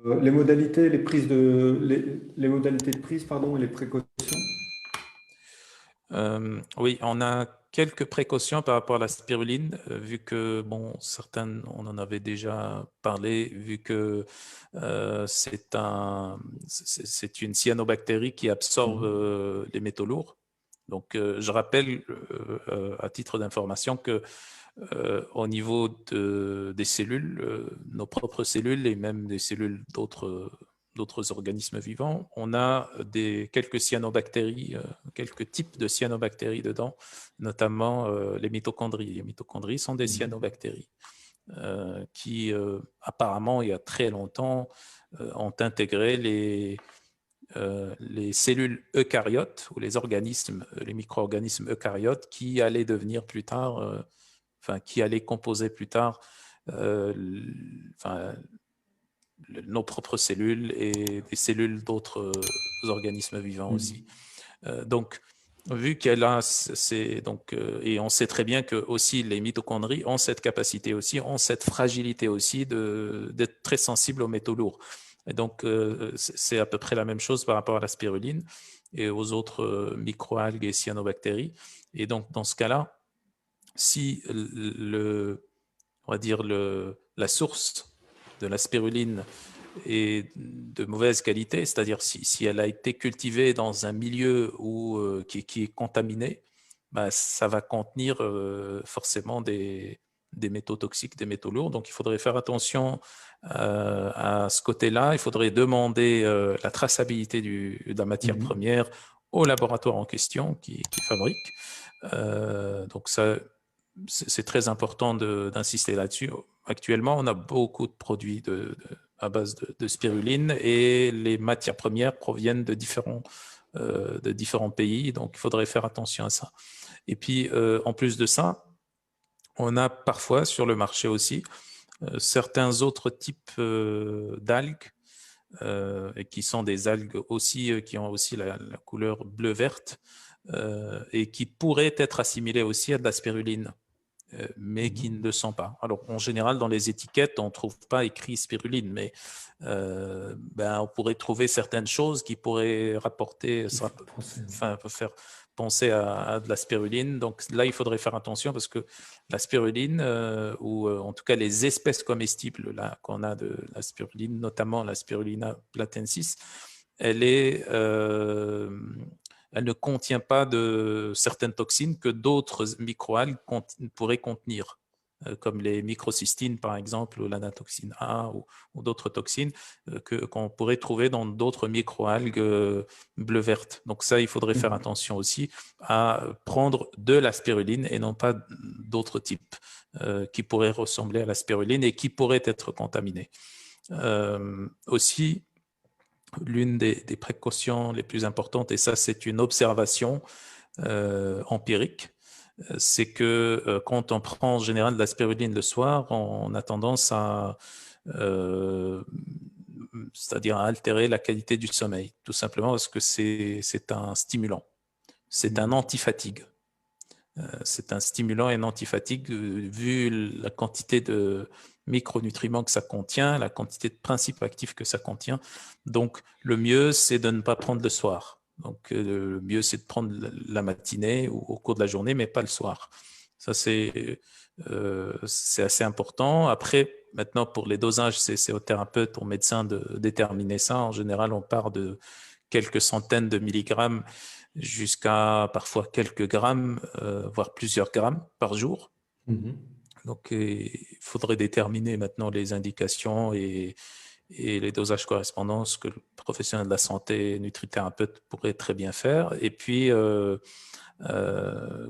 Les modalités, les modalités de prise, pardon, et les précautions. Oui, on a quelques précautions par rapport à la spiruline, vu que, bon, certaines, on en avait déjà parlé, vu que c'est une cyanobactérie qui absorbe Mhm. les métaux lourds. Donc, je rappelle à titre d'information que au niveau des cellules, nos propres cellules et même des cellules d'autres organismes vivants, on a quelques cyanobactéries, quelques types de cyanobactéries dedans, notamment les mitochondries. Les mitochondries sont des Mhm. cyanobactéries qui, apparemment, il y a très longtemps, ont intégré les cellules eucaryotes ou les organismes, les micro-organismes eucaryotes qui allaient devenir plus tard enfin, qui allait composer plus tard enfin, nos propres cellules et des cellules d'autres organismes vivants aussi. Mhm. Donc, vu qu'elle a et on sait très bien que aussi les mitochondries ont cette capacité aussi, ont cette fragilité aussi d'être très sensibles aux métaux lourds. Et donc, c'est à peu près la même chose par rapport à la spiruline et aux autres microalgues et cyanobactéries. Et donc, dans ce cas-là, si on va dire la source de la spiruline est de mauvaise qualité, c'est-à-dire si elle a été cultivée dans un milieu qui est contaminé, bah, ça va contenir forcément des métaux toxiques, des métaux lourds. Donc il faudrait faire attention à ce côté-là. Il faudrait demander la traçabilité de la matière Mhm. première au laboratoire en question qui fabrique. Donc ça, c'est très important d'insister là-dessus. Actuellement, on a beaucoup de produits à base de spiruline et les matières premières proviennent de différents pays, donc il faudrait faire attention à ça. Et puis, en plus de ça, on a parfois sur le marché aussi certains autres types d'algues et qui sont des algues aussi qui ont aussi la couleur bleu-verte et qui pourraient être assimilées aussi à de la spiruline mais qui Mhm. ne le sont pas. Alors, en général, dans les étiquettes, on ne trouve pas écrit spiruline, mais ben, on pourrait trouver certaines choses qui pourraient rapporter, Qui fait penser. enfin, faire penser à de la spiruline. Donc là, il faudrait faire attention parce que la spiruline, ou en tout cas les espèces comestibles là qu'on a de la spiruline, notamment la spirulina platensis, elle est, elle ne contient pas de certaines toxines que d'autres microalgues pourraient contenir, comme les microcystines par exemple, ou l'anatoxine A ou d'autres toxines qu'on pourrait trouver dans d'autres microalgues bleu-vertes. Donc ça, il faudrait faire Mhm. attention aussi à prendre de la spiruline et non pas d'autres types qui pourraient ressembler à la spiruline et qui pourraient être contaminés. Aussi, l'une des précautions les plus importantes, et ça c'est une observation empirique, c'est que quand on prend en général de la spiruline le soir, on a tendance euh, c'est-à-dire à altérer la qualité du sommeil, tout simplement parce que c'est un stimulant, c'est un Mhm. antifatigue. C'est un stimulant et un antifatigue vu la quantité de micronutriments que ça contient, la quantité de principes actifs que ça contient. Donc, le mieux, c'est de ne pas prendre le soir. Donc, le mieux, c'est de prendre la matinée ou au cours de la journée, mais pas le soir. Ça, c'est assez important. Après, maintenant, pour les dosages, c'est au thérapeute, au médecin de déterminer ça. En général, on part de quelques centaines de milligrammes jusqu'à parfois quelques grammes, voire plusieurs grammes par jour. Mhm. Donc, il faudrait déterminer maintenant les indications et les dosages correspondants, ce que le professionnel de la santé, nutrithérapeute, pourrait très bien faire. Et puis,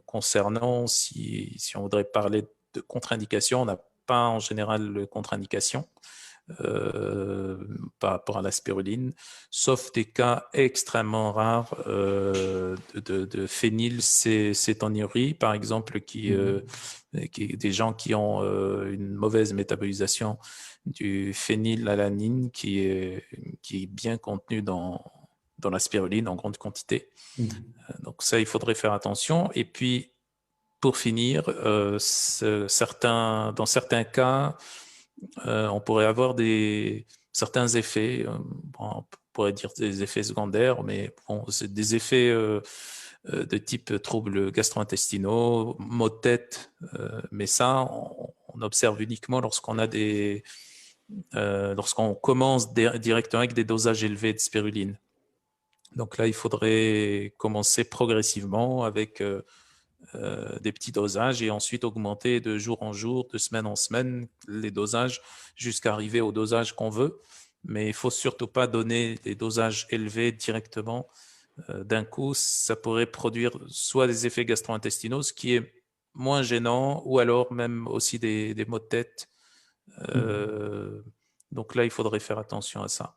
concernant si on voudrait parler de contre-indications, on n'a pas en général de contre-indications euh, par rapport à la spiruline, sauf des cas extrêmement rares de phénylcétonurie, par exemple, Mhm. des gens qui ont une mauvaise métabolisation du phénylalanine qui est bien contenu dans la spiruline en grande quantité. Mhm. Donc ça, il faudrait faire attention. Et puis, pour finir, dans certains cas, on pourrait avoir certains effets, bon, on pourrait dire des effets secondaires, mais bon, c'est des effets de type troubles gastro-intestinaux, maux de tête, mais ça, on observe uniquement lorsqu'on commence directement avec des dosages élevés de spiruline. Donc là, il faudrait commencer progressivement avec des petits dosages et ensuite augmenter de jour en jour, de semaine en semaine, les dosages jusqu'à arriver au dosage qu'on veut. Mais il ne faut surtout pas donner des dosages élevés directement d'un coup. Ça pourrait produire soit des effets gastro-intestinaux, ce qui est moins gênant, ou alors même aussi des maux de tête. Mhm. Donc là, il faudrait faire attention à ça.